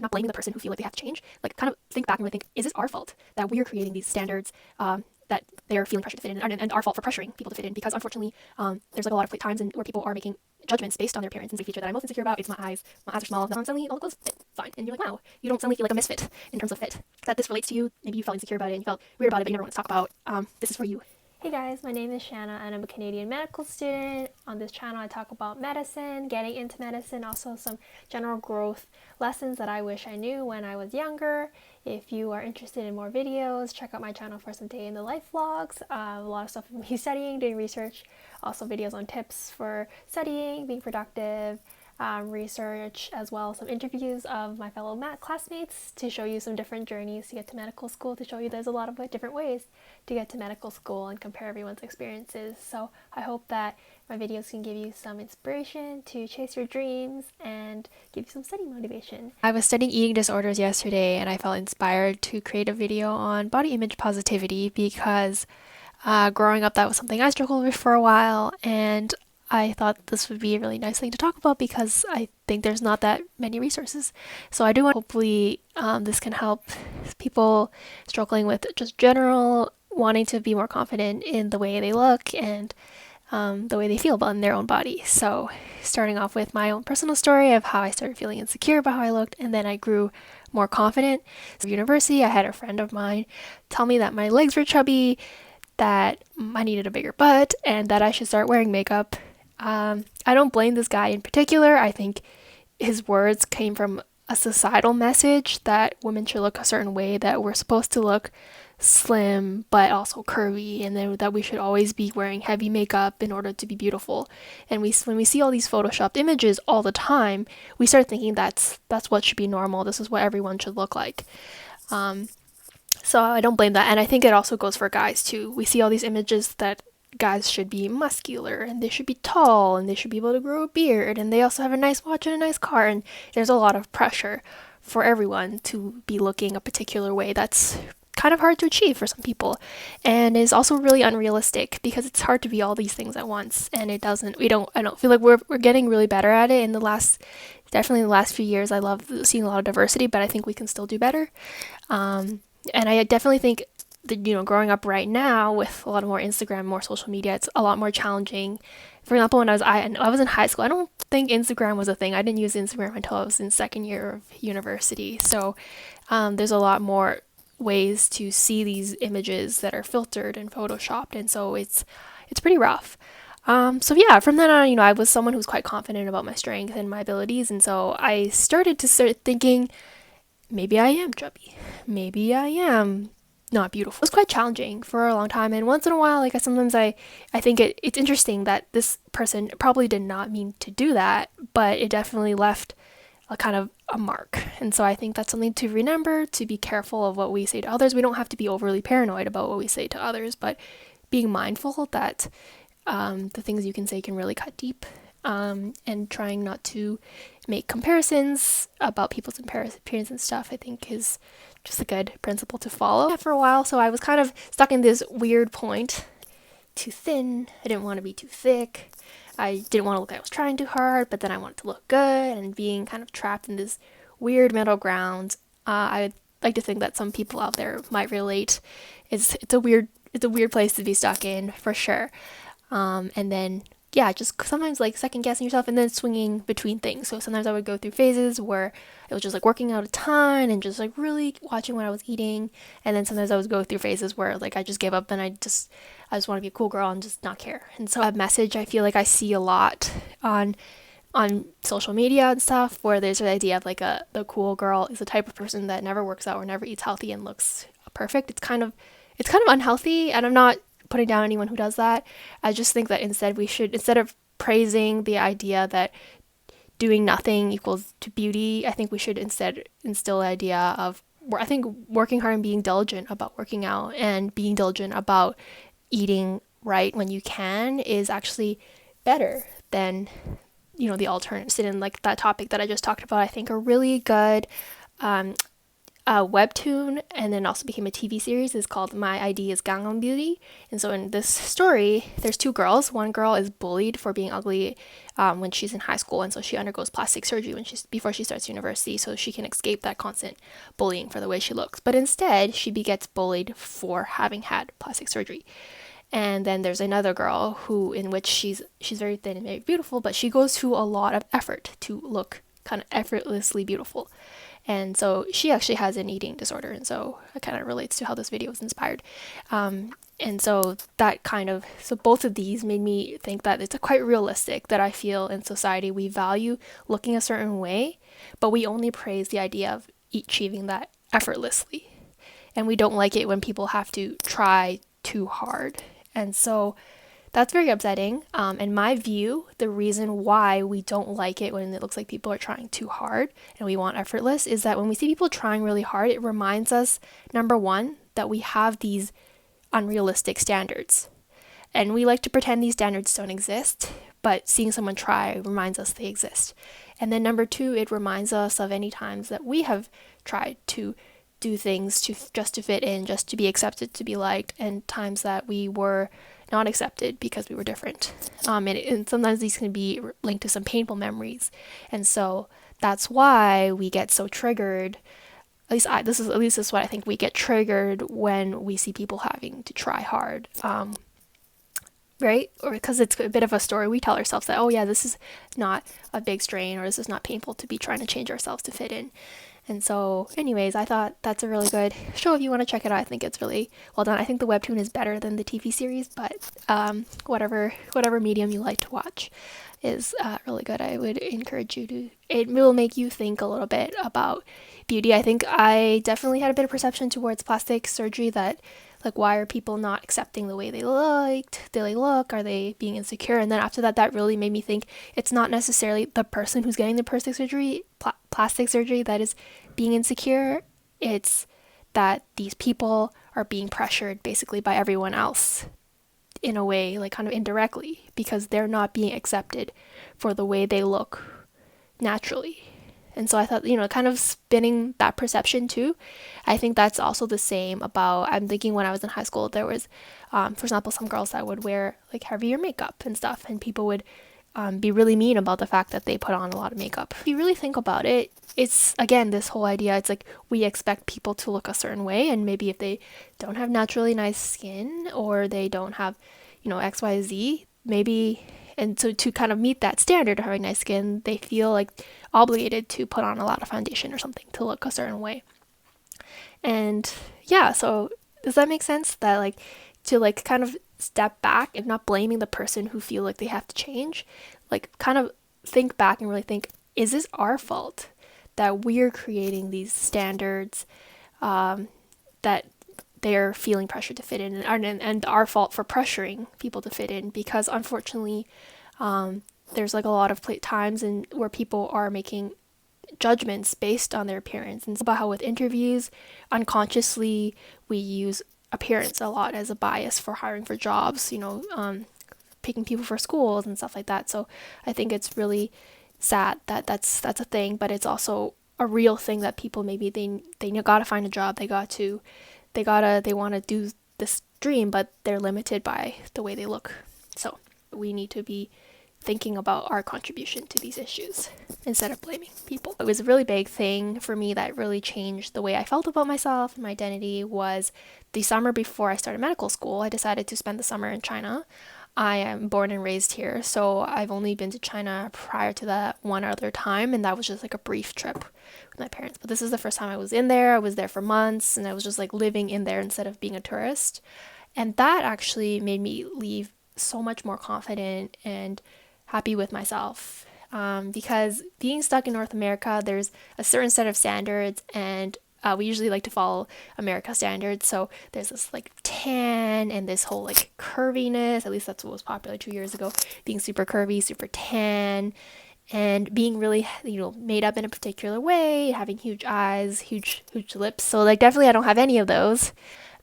not blaming the person who feel like they have to change. Like, kind of think back and really think, is this our fault that we are creating these standards that they're feeling pressure to fit in, and our fault for pressuring people to fit in? Because unfortunately, there's like a lot of times where people are making judgments based on their appearance, and the feature that I'm most insecure about is my eyes. My eyes are small, now suddenly all the clothes fit fine, and you're like, wow, you don't suddenly feel like a misfit in terms of fit. That this relates to you. Maybe you felt insecure about it and you felt weird about it, but you never want to talk about. This is for you. Hey guys, my name is Shanna and I'm a Canadian medical student. On this channel I talk about medicine, getting into medicine, also some general growth lessons that I wish I knew when I was younger. If you are interested in more videos, check out my channel for some day in the life vlogs. A lot of stuff of me studying, doing research, also videos on tips for studying, being productive, research, as well as some interviews of my fellow classmates to show you some different journeys to get to medical school, to show you there's a lot of different ways to get to medical school and compare everyone's experiences. So I hope that my videos can give you some inspiration to chase your dreams and give you some study motivation. I was studying eating disorders yesterday and I felt inspired to create a video on body image positivity because growing up that was something I struggled with for a while, and I thought this would be a really nice thing to talk about because I think there's not that many resources. So I do want, hopefully this can help people struggling with just general wanting to be more confident in the way they look and the way they feel about their own body. So starting off with my own personal story of how I started feeling insecure about how I looked, and then I grew more confident. At university, I had a friend of mine tell me that my legs were chubby, that I needed a bigger butt, and that I should start wearing makeup. I don't blame this guy in particular. I think his words came from a societal message that women should look a certain way, that we're supposed to look slim but also curvy, and then that we should always be wearing heavy makeup in order to be beautiful. And when we see all these photoshopped images all the time, we start thinking that's what should be normal. This is what everyone should look like. So I don't blame that, and I think it also goes for guys too. We see all these images that guys should be muscular and they should be tall and they should be able to grow a beard and they also have a nice watch and a nice car, and there's a lot of pressure for everyone to be looking a particular way that's kind of hard to achieve for some people, and is also really unrealistic because it's hard to be all these things at once, and I don't feel like we're getting really better at it definitely in the last few years. I love seeing a lot of diversity, but I think we can still do better. And I definitely think that, growing up right now with a lot more Instagram, more social media, it's a lot more challenging. For example, when I was in high school, I don't think Instagram was a thing. I didn't use Instagram until I was in second year of university. So there's a lot more ways to see these images that are filtered and photoshopped, and so it's pretty rough. So yeah, from then on, I was someone who was quite confident about my strength and my abilities, and so I started thinking, maybe I am chubby. Maybe I am not beautiful. It was quite challenging for a long time, and once in a while, like sometimes I think it's interesting that this person probably did not mean to do that, but it definitely left a kind of a mark. And so I think that's something to remember, to be careful of what we say to others. We don't have to be overly paranoid about what we say to others, but being mindful that the things you can say can really cut deep, and trying not to make comparisons about people's appearance and stuff, I think is just a good principle to follow. For a while, so I was kind of stuck in this weird point. Too thin, I didn't want to be too thick, I didn't want to look like I was trying too hard, but then I wanted to look good, and being kind of trapped in this weird middle ground. I'd like to think that some people out there might relate. It's a weird place to be stuck in, for sure. And then yeah, just sometimes like second guessing yourself and then swinging between things. So sometimes I would go through phases where it was just like working out a ton and just like really watching what I was eating. And then sometimes I would go through phases where like I just gave up and I just want to be a cool girl and just not care. And so a message I feel like I see a lot on social media and stuff, where there's the idea of like the cool girl is the type of person that never works out or never eats healthy and looks perfect. It's kind of unhealthy, and I'm not putting down anyone who does that. I just think that instead of praising the idea that doing nothing equals to beauty, I think we should instead instill the idea of, I think, working hard and being diligent about working out and being diligent about eating right when you can is actually better than the alternatives. And like that topic that I just talked about, I think are really good a webtoon and then also became a TV series. It's called My ID is Gangnam Beauty. And so in this story, there's two girls. One girl is bullied for being ugly when she's in high school, and so she undergoes plastic surgery before she starts university, so she can escape that constant bullying for the way she looks. But instead, she gets bullied for having had plastic surgery. And then there's another girl in which she's very thin and very beautiful, but she goes through a lot of effort to look kind of effortlessly beautiful. And so she actually has an eating disorder, and so it kind of relates to how this video was inspired. And so both of these made me think that it's quite realistic that I feel in society we value looking a certain way, but we only praise the idea of achieving that effortlessly. And we don't like it when people have to try too hard. And so that's very upsetting. In my view, the reason why we don't like it when it looks like people are trying too hard and we want effortless is that when we see people trying really hard, it reminds us, number one, that we have these unrealistic standards. And we like to pretend these standards don't exist, but seeing someone try reminds us they exist. And then number two, it reminds us of any times that we have tried to do things just to fit in, just to be accepted, to be liked, and times that we were not accepted because we were different. And sometimes these can be linked to some painful memories. And so that's why we get so triggered. This is what I think, we get triggered when we see people having to try hard. Right? Or because it's a bit of a story we tell ourselves that, oh yeah, this is not a big strain, or this is not painful to be trying to change ourselves to fit in. And so anyways, I thought that's a really good show. If you want to check it out, I think it's really well done. I think the webtoon is better than the TV series, but whatever medium you like to watch is really good. I would encourage you to. It will make you think a little bit about beauty. I think I definitely had a bit of perception towards plastic surgery that, like, why are people not accepting the way they look? Are they being insecure? And then after that, that really made me think it's not necessarily the person who's getting the plastic surgery that is being insecure. It's that these people are being pressured basically by everyone else in a way, like kind of indirectly, because they're not being accepted for the way they look naturally. And so I thought, kind of spinning that perception too. I think that's also the same about, I'm thinking when I was in high school, there was, for example, some girls that would wear like heavier makeup and stuff, and people would be really mean about the fact that they put on a lot of makeup. If you really think about it, it's, again, this whole idea, it's like we expect people to look a certain way, and maybe if they don't have naturally nice skin, or they don't have, X, Y, Z, maybe. And so to kind of meet that standard of having nice skin, they feel like obligated to put on a lot of foundation or something to look a certain way. And yeah, so does that make sense? That like to like kind of step back and not blaming the person who feel like they have to change, like kind of think back and really think, is this our fault that we're creating these standards that they're feeling pressure to fit in, and our fault for pressuring people to fit in? Because unfortunately, there's like a lot of times where people are making judgments based on their appearance. And it's about how with interviews, unconsciously, we use appearance a lot as a bias for hiring for jobs, picking people for schools and stuff like that. So I think it's really sad that that's a thing, but it's also a real thing that people, maybe they gotta find a job, they want to do this dream, but they're limited by the way they look. So we need to be thinking about our contribution to these issues instead of blaming people. It was a really big thing for me that really changed the way I felt about myself and my identity. Was the summer before I started medical school, I decided to spend the summer in China. I am born and raised here, so I've only been to China prior to that one other time, and that was just like a brief trip with my parents. But this is the first time I was in there. I was there for months, and I was just like living in there instead of being a tourist. And that actually made me leave so much more confident and happy with myself, because being stuck in North America, there's a certain set of standards, and we usually like to follow America standards. So there's this like tan and this whole like curviness, at least that's what was popular 2 years ago, being super curvy, super tan, and being really, made up in a particular way, having huge eyes, huge lips. So like definitely I don't have any of those.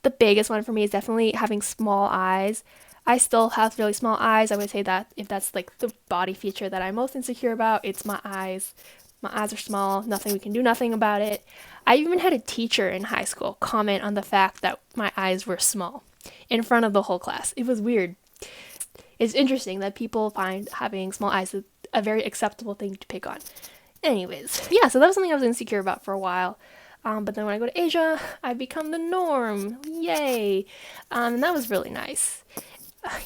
The biggest one for me is definitely having small eyes. I still have really small eyes. I would say that if that's like the body feature that I'm most insecure about, it's my eyes. my eyes are small, we can do nothing about it. I even had a teacher in high school comment on the fact that my eyes were small in front of the whole class. It was weird. It's interesting that people find having small eyes a very acceptable thing to pick on. Anyways, yeah, so that was something I was insecure about for a while. But then when I go to Asia, I become the norm. Yay! And that was really nice.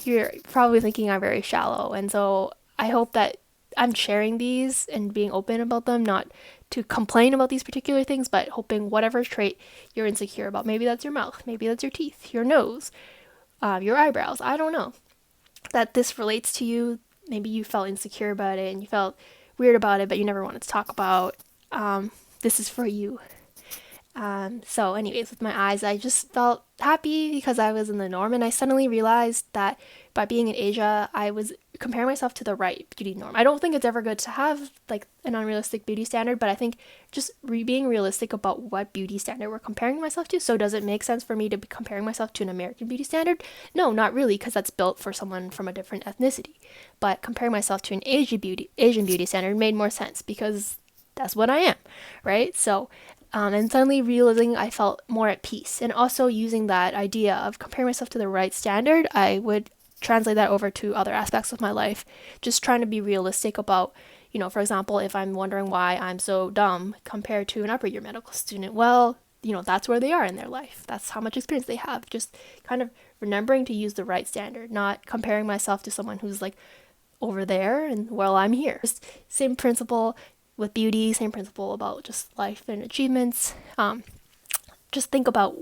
You're probably thinking I'm very shallow, and so I hope that I'm sharing these and being open about them, not to complain about these particular things, but hoping whatever trait you're insecure about, maybe that's your mouth, maybe that's your teeth, your nose, your eyebrows, I don't know, that this relates to you. Maybe you felt insecure about it and you felt weird about it, but you never wanted to talk about. This is for you. So anyways, with my eyes, I just felt happy because I was in the norm, and I suddenly realized that by being in Asia, I was comparing myself to the right beauty norm. I don't think it's ever good to have like an unrealistic beauty standard, but I think just being realistic about what beauty standard we're comparing myself to. So does it make sense for me to be comparing myself to an American beauty standard? No, not really, because that's built for someone from a different ethnicity. But comparing myself to an Asian beauty standard made more sense because that's what I am, right? So and suddenly realizing I felt more at peace, and also using that idea of comparing myself to the right standard, I would translate that over to other aspects of my life, just trying to be realistic about, for example, if I'm wondering why I'm so dumb compared to an upper year medical student, well, that's where they are in their life. That's how much experience they have. Just kind of remembering to use the right standard, not comparing myself to someone who's like over there and well, I'm here. Just same principle with beauty, same principle about just life and achievements. Just think about,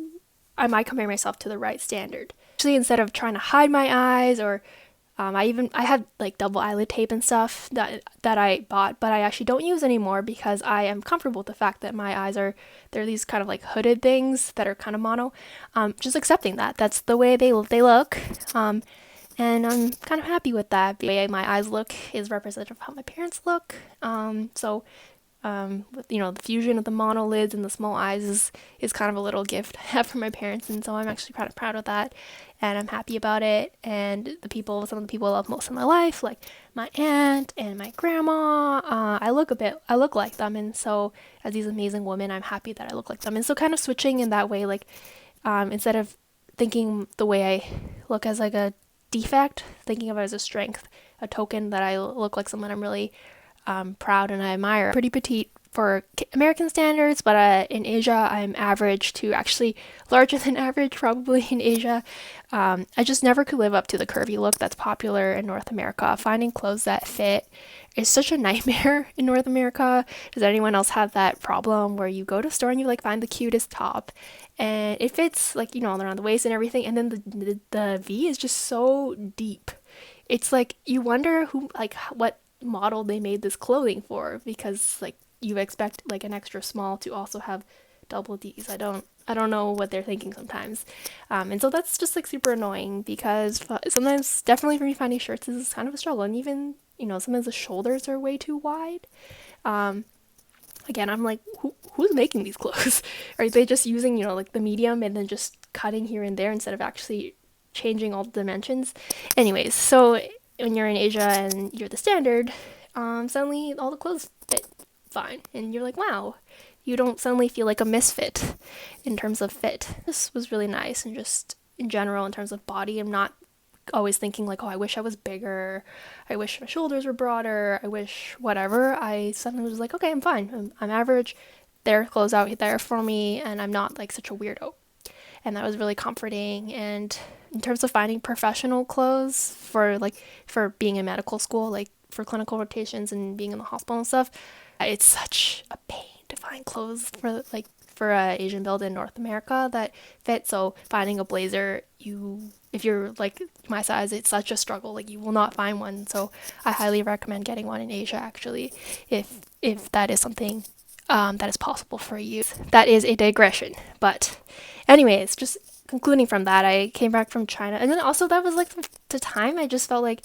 am I comparing myself to the right standard? Actually, instead of trying to hide my eyes, or I had like double eyelid tape and stuff that I bought, but I actually don't use anymore because I am comfortable with the fact that my eyes they're these kind of like hooded things that are kind of mono. Just accepting that's the way they look. And I'm kind of happy with that. The way my eyes look is representative of how my parents look. With, the fusion of the monolids and the small eyes is kind of a little gift I have from my parents. And so I'm actually kind of proud of that. And I'm happy about it. And some of the people I love most in my life, like my aunt and my grandma, I look like them. And so as these amazing women, I'm happy that I look like them. And so kind of switching in that way, like, instead of thinking the way I look as like a defect, thinking of it as a strength, a token that I look like someone I'm really proud and I admire. Pretty petite for American standards, but in Asia I'm average to actually larger than average probably in Asia. I just never could live up to the curvy look that's popular in North America. Finding clothes that fit is such a nightmare in North America. Does anyone else have that problem where you go to a store and you like find the cutest top and it fits like around the waist and everything, and then the V is just so deep. It's like you wonder what model they made this clothing for, because like you expect like an extra small to also have double D's. I don't know what they're thinking sometimes. And so that's just like super annoying because sometimes definitely for me finding shirts is kind of a struggle, and even sometimes the shoulders are way too wide. Again, I'm like, who's making these clothes? Are they just using, like the medium and then just cutting here and there instead of actually changing all the dimensions? Anyways, so when you're in Asia and you're the standard, suddenly all the clothes fit fine. And you're like, wow, you don't suddenly feel like a misfit in terms of fit. This was really nice, and just in general, in terms of body, I'm not always thinking like, oh, I wish I was bigger, I wish my shoulders were broader, I wish whatever. I suddenly was like, okay, I'm fine, I'm average, there are clothes out there for me, and I'm not like such a weirdo. And that was really comforting. And in terms of finding professional clothes for being in medical school, like for clinical rotations and being in the hospital and stuff, it's such a pain to find clothes for Asian build in North America that fit. So finding a blazer, if you're like my size, it's such a struggle. Like you will not find one. So I highly recommend getting one in Asia, actually, if that is something that is possible for you. That is a digression. But anyways, just concluding from that, I came back from China, and then also that was like the time I just felt like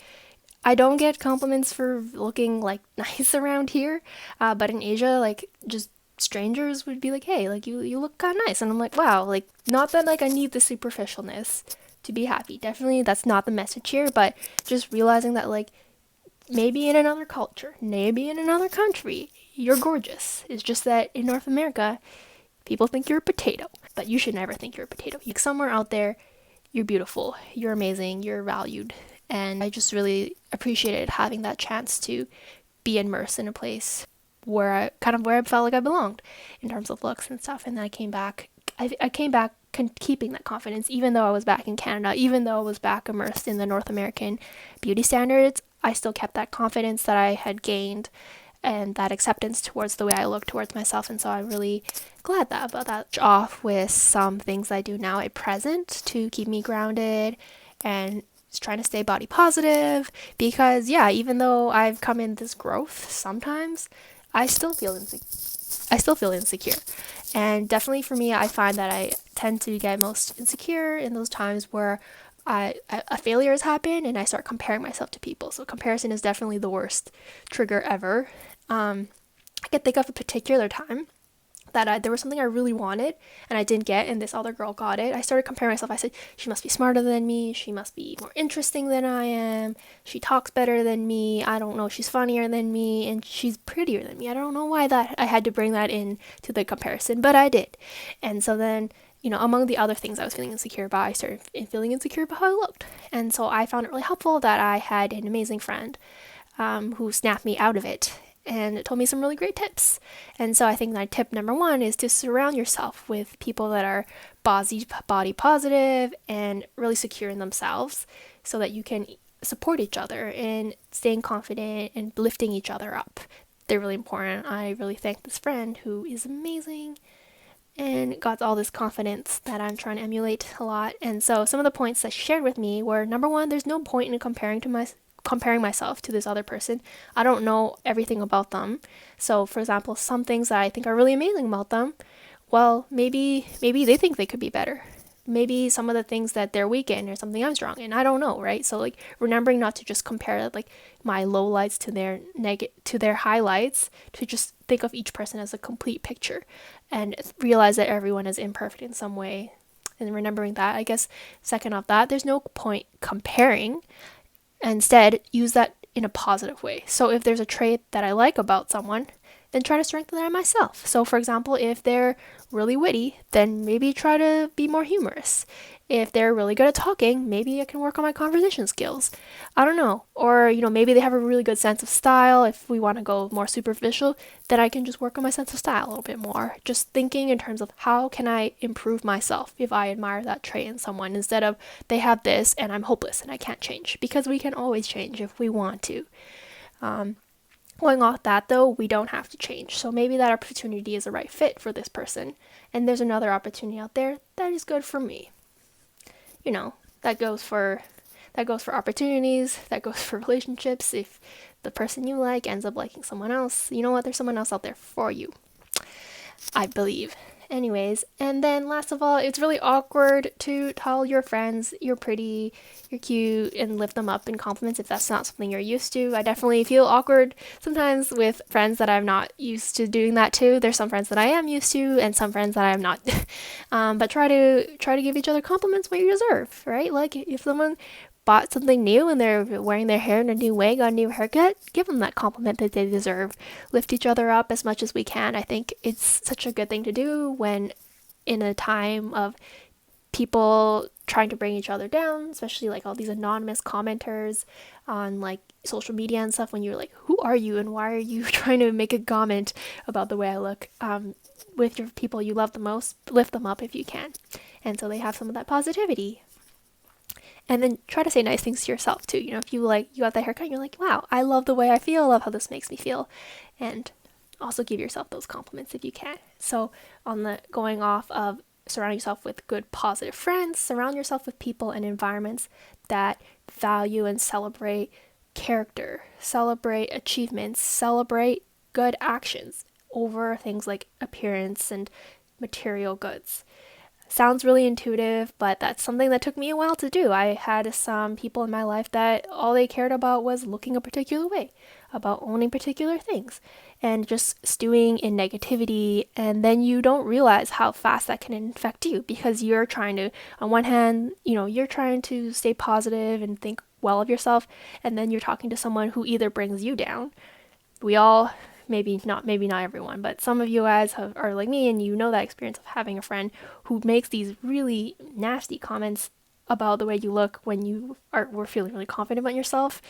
I don't get compliments for looking like nice around here, but in Asia, like just strangers would be like, hey, like you look kind of nice, and I'm like, wow, like not that like I need the superficialness to be happy. Definitely that's not the message here, but just realizing that like maybe in another culture, maybe in another country, you're gorgeous. It's just that in North America, people think you're a potato, but you should never think you're a potato. You're somewhere out there, you're beautiful, you're amazing, you're valued. And I just really appreciated having that chance to be immersed in a place where I felt like I belonged in terms of looks and stuff. And then I came back keeping that confidence, even though I was back in Canada, even though I was back immersed in the North American beauty standards. I still kept that confidence that I had gained and that acceptance towards the way I look towards myself. And so I'm really glad about that. Off with some things I do now at present to keep me grounded and just trying to stay body positive, because even though I've come in this growth, sometimes I still feel insecure. And definitely for me, I find that I tend to get most insecure in those times where a failure has happened and I start comparing myself to people. So comparison is definitely the worst trigger ever. I can think of a particular time that there was something I really wanted and I didn't get, and this other girl got it. I started comparing myself. I said, she must be smarter than me. She must be more interesting than I am. She talks better than me. I don't know. She's funnier than me, and she's prettier than me. I don't know why that I had to bring that in to the comparison, but I did. And so then, among the other things I was feeling insecure about, I started feeling insecure about how I looked. And so I found it really helpful that I had an amazing friend who snapped me out of it and told me some really great tips. And so I think that tip number one is to surround yourself with people that are body positive and really secure in themselves, so that you can support each other in staying confident and lifting each other up. They're really important. I really thank this friend who is amazing and got all this confidence that I'm trying to emulate a lot. And so some of the points that she shared with me were, number one, there's no point in comparing myself to this other person. I don't know everything about them. So for example, some things that I think are really amazing about them, well, maybe they think they could be better. Maybe some of the things that they're weak in or something I'm strong in. I don't know, right? So like remembering not to just compare like my lowlights to their highlights, to just think of each person as a complete picture and realize that everyone is imperfect in some way. And remembering that, I guess, second off that, there's no point comparing. Instead, use that in a positive way. So if there's a trait that I like about someone, then try to strengthen that in myself. So for example, if they're really witty, then maybe try to be more humorous. If they're really good at talking, maybe I can work on my conversation skills. I don't know. Or, maybe they have a really good sense of style. If we want to go more superficial, then I can just work on my sense of style a little bit more. Just thinking in terms of how can I improve myself if I admire that trait in someone, instead of they have this and I'm hopeless and I can't change, because we can always change if we want to. Going off that though, we don't have to change. So maybe that opportunity is the right fit for this person, and there's another opportunity out there that is good for me. That goes for opportunities, that goes for relationships. If the person you like ends up liking someone else, you know what? There's someone else out there for you, I believe. Anyways, and then last of all, it's really awkward to tell your friends you're pretty, you're cute, and lift them up in compliments if that's not something you're used to. I definitely feel awkward sometimes with friends that I'm not used to doing that to. There's some friends that I am used to, and some friends that I am not. But try to give each other compliments what you deserve, right? Like if someone bought something new and they're wearing their hair in a new way, got a new haircut, give them that compliment that they deserve. Lift each other up as much as we can. I think it's such a good thing to do when in a time of people trying to bring each other down, especially like all these anonymous commenters on like social media and stuff, when you're like, who are you and why are you trying to make a comment about the way I look? With your people you love the most, lift them up if you can. And so they have some of that positivity. And then try to say nice things to yourself too. If you got that haircut, you're like, wow, I love the way I feel, I love how this makes me feel. And also give yourself those compliments if you can. So on the going off of surround yourself with good, positive friends, surround yourself with people and environments that value and celebrate character, celebrate achievements, celebrate good actions over things like appearance and material goods. Sounds really intuitive, but that's something that took me a while to do. I had some people in my life that all they cared about was looking a particular way, about owning particular things, and just stewing in negativity. And then you don't realize how fast that can infect you, because you're trying to, on one hand, you're trying to stay positive and think well of yourself, and then you're talking to someone who either brings you down. We all maybe not everyone, but some of you guys are like me, and you know that experience of having a friend who makes these really nasty comments about the way you look when were feeling really confident about yourself.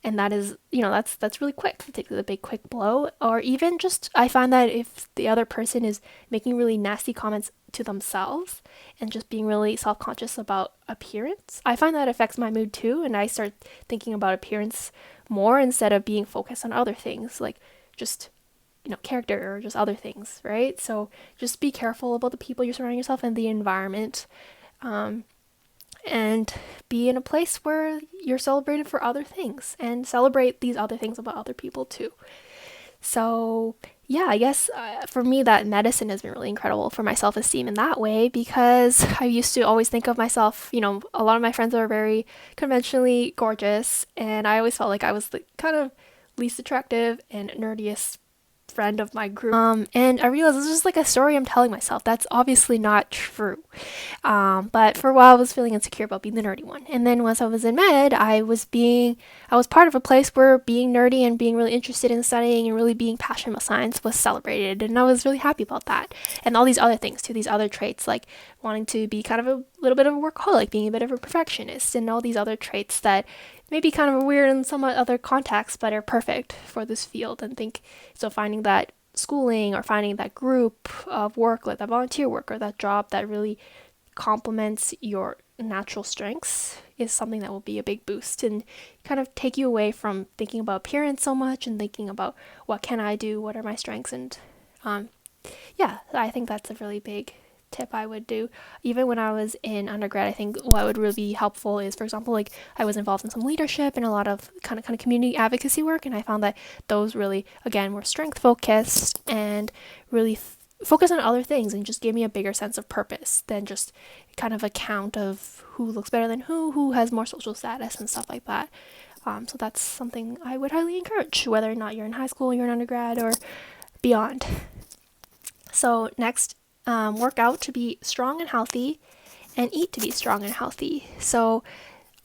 And that is, that's really quick. It takes a big quick blow. Or even just, I find that if the other person is making really nasty comments to themselves and just being really self-conscious about appearance, I find that affects my mood too, and I start thinking about appearance more instead of being focused on other things, like just character or just other things, right? So just be careful about the people you're surrounding yourself and the environment, and be in a place where you're celebrated for other things, and celebrate these other things about other people too. So yeah, I guess for me, that medicine has been really incredible for my self-esteem in that way, because I used to always think of myself, a lot of my friends are very conventionally gorgeous, and I always felt like I was the kind of least attractive and nerdiest friend of my group. And I realized it's just like a story I'm telling myself. That's obviously not true. But for a while I was feeling insecure about being the nerdy one. And then once I was in med, I was part of a place where being nerdy and being really interested in studying and really being passionate about science was celebrated. And I was really happy about that. And all these other things too, these other traits, like wanting to be kind of a little bit of a workaholic, being a bit of a perfectionist, and all these other traits that maybe kind of weird in some other contexts, but are perfect for this field. And so finding that schooling or finding that group of work, like that volunteer work or that job that really complements your natural strengths, is something that will be a big boost and kind of take you away from thinking about appearance so much and thinking about what can I do, what are my strengths. And yeah, I think that's a really big tip I would do. Even when I was in undergrad, I think what would really be helpful is, for example, like I was involved in some leadership and a lot of kind of community advocacy work, and I found that those really, again, were strength focused and really focus on other things, and just gave me a bigger sense of purpose than just kind of a count of who looks better than who has more social status and stuff like that. So that's something I would highly encourage, whether or not you're in high school, you're in undergrad, or beyond. So next, work out to be strong and healthy, and eat to be strong and healthy. So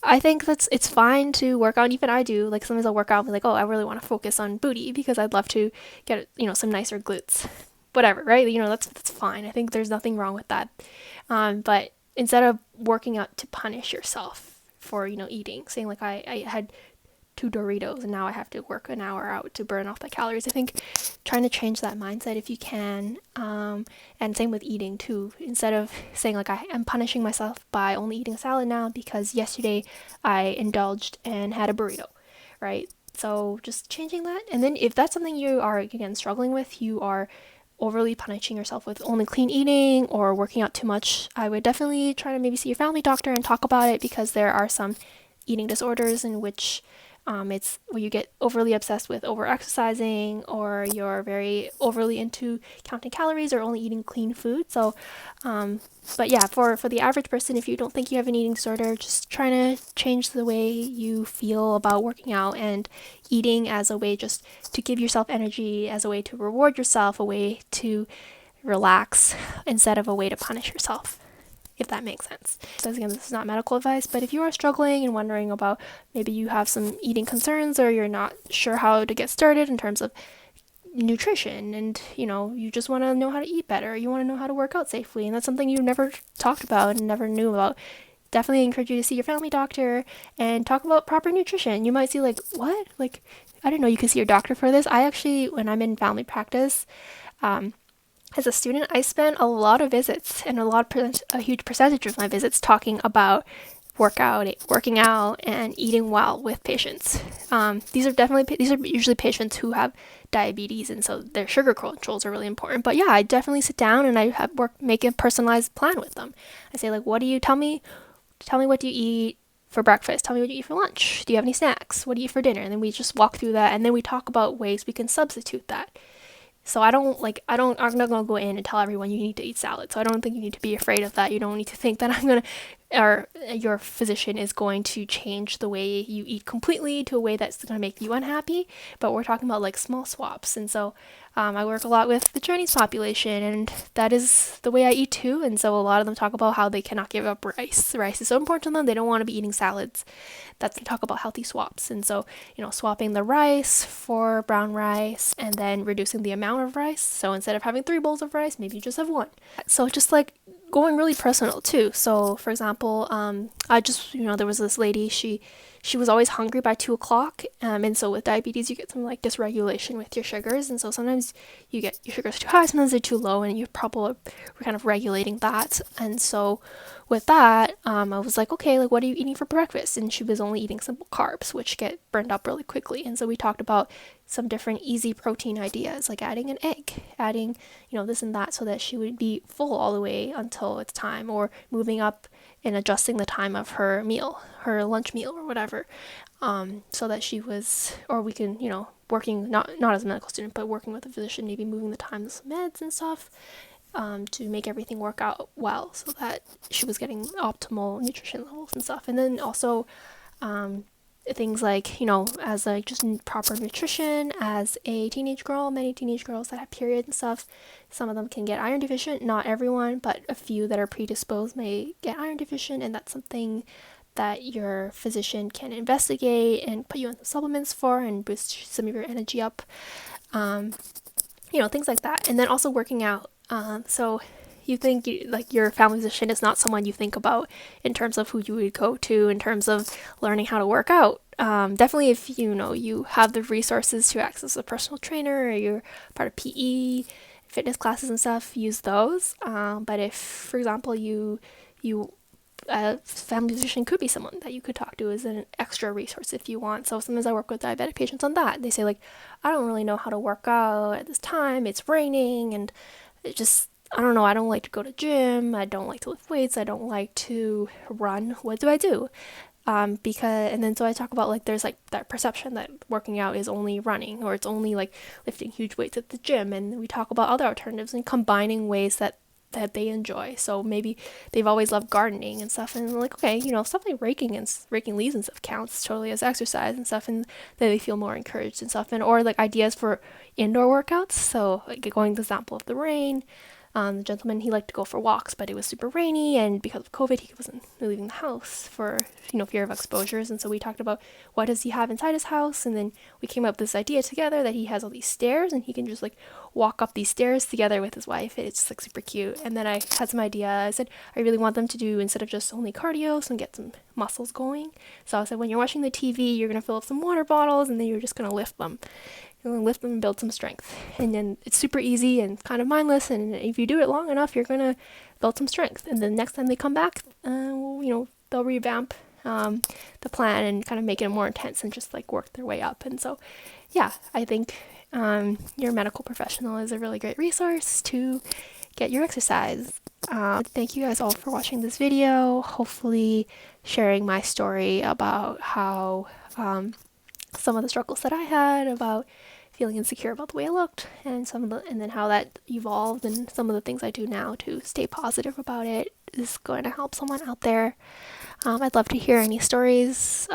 I think it's fine to work out. Even I do, like sometimes I'll work out and be like, oh, I really want to focus on booty because I'd love to get, some nicer glutes, whatever, right? That's fine. I think there's nothing wrong with that. But instead of working out to punish yourself for, eating, saying like I had 2 Doritos and now I have to work an hour out to burn off the calories. I think trying to change that mindset if you can, and same with eating too. Instead of saying like I'm punishing myself by only eating a salad now because yesterday I indulged and had a burrito, right? So just changing that. And then if that's something you are, again, struggling with, you are overly punishing yourself with only clean eating or working out too much, I would definitely try to maybe see your family doctor and talk about it, because there are some eating disorders in which it's where you get overly obsessed with over exercising, or you're very overly into counting calories or only eating clean food. So, but yeah, for the average person, if you don't think you have an eating disorder, just trying to change the way you feel about working out and eating as a way just to give yourself energy, as a way to reward yourself, a way to relax instead of a way to punish yourself, if that makes sense. So again, this is not medical advice, but if you are struggling and wondering about, maybe you have some eating concerns, or you're not sure how to get started in terms of nutrition, and you just want to know how to eat better, you want to know how to work out safely, and that's something you never talked about and never knew about, definitely encourage you to see your family doctor and talk about proper nutrition. You might see like, what? Like, I didn't know you could see your doctor for this. I actually, when I'm in family practice, as a student, I spent a lot of visits, and a huge percentage of my visits, talking about working out, and eating well with patients. These are usually patients who have diabetes, and so their sugar controls are really important. But yeah, I definitely sit down and I make a personalized plan with them. I say like, what do you tell me? Tell me what do you eat for breakfast? Tell me what you eat for lunch. Do you have any snacks? What do you eat for dinner? And then we just walk through that, and then we talk about ways we can substitute that. So I'm not going to go in and tell everyone you need to eat salad. So I don't think you need to be afraid of that. You don't need to think that your physician is going to change the way you eat completely to a way that's going to make you unhappy. But we're talking about like small swaps. And so I work a lot with the Chinese population, and that is the way I eat too. And so a lot of them talk about how they cannot give up rice. Rice is so important to them, they don't want to be eating salads. That's to talk about healthy swaps. And so, swapping the rice for brown rice and then reducing the amount of rice. So instead of having 3 bowls of rice, maybe you just have 1. So just like going really personal too. So for example, I just, there was this lady, she was always hungry by 2 o'clock. And so with diabetes, you get some like dysregulation with your sugars. And so sometimes you get your sugars too high, sometimes they're too low, and you probably were kind of regulating that. And so with that, I was like, okay, like what are you eating for breakfast? And she was only eating simple carbs, which get burned up really quickly. And so we talked about some different easy protein ideas, like adding an egg, adding, this and that, so that she would be full all the way until it's time, or moving up and adjusting the time of her meal, her lunch meal or whatever, so that she was, or we can, working, not as a medical student, but working with a physician, maybe moving the times of meds and stuff, to make everything work out well, so that she was getting optimal nutrition levels and stuff. And then also things like, as like just proper nutrition as a teenage girl. Many teenage girls that have periods and stuff, some of them can get iron deficient. Not everyone, but a few that are predisposed may get iron deficient, and that's something that your physician can investigate and put you on some supplements for and boost some of your energy up. Things like that. And then also working out. So you think like your family physician is not someone you think about in terms of who you would go to in terms of learning how to work out. Definitely if you have the resources to access a personal trainer, or you're part of PE, fitness classes and stuff, use those. But if, for example, a family physician could be someone that you could talk to as an extra resource if you want. So sometimes I work with diabetic patients on that. They say like, I don't really know how to work out at this time. It's raining and it just, I don't know. I don't like to go to gym. I don't like to lift weights. I don't like to run. What do I do? And then so I talk about like there's like that perception that working out is only running, or it's only like lifting huge weights at the gym. And we talk about other alternatives and combining ways that they enjoy. So maybe they've always loved gardening and stuff, and like, okay, stuff like raking leaves and stuff counts totally as exercise and stuff, and then they feel more encouraged and stuff. And or like ideas for indoor workouts. So like going the example of the rain. The gentleman, he liked to go for walks, but it was super rainy, and because of COVID, he wasn't leaving the house for, fear of exposures. And so we talked about what does he have inside his house, and then we came up with this idea together that he has all these stairs, and he can just like walk up these stairs together with his wife. It's like super cute. And then I had some idea. I said, I really want them to do, instead of just only cardio, so get some muscles going. So I said, when you're watching the TV, you're going to fill up some water bottles, and then you're just going to lift them. You're going to lift them and build some strength. And then it's super easy and kind of mindless. And if you do it long enough, you're going to build some strength. And then next time they come back, they'll revamp the plan and kind of make it more intense and just like work their way up. And so, yeah, I think your medical professional is a really great resource to get your exercise. Thank you guys all for watching this video. Hopefully sharing my story about how some of the struggles that I had about feeling insecure about the way I looked, and then how that evolved, and some of the things I do now to stay positive about it is going to help someone out there. I'd love to hear any stories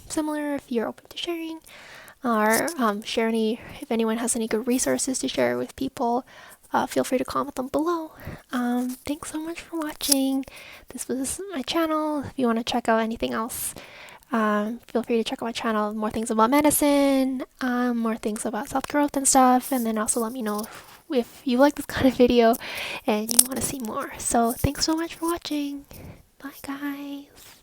similar if you're open to sharing, or if anyone has any good resources to share with people. Feel free to comment them below. Thanks so much for watching. This was my channel. If you want to check out anything else, feel free to check out my channel, more things about medicine, more things about self-growth and stuff, and then also let me know if you like this kind of video and you want to see more. So thanks so much for watching. Bye guys.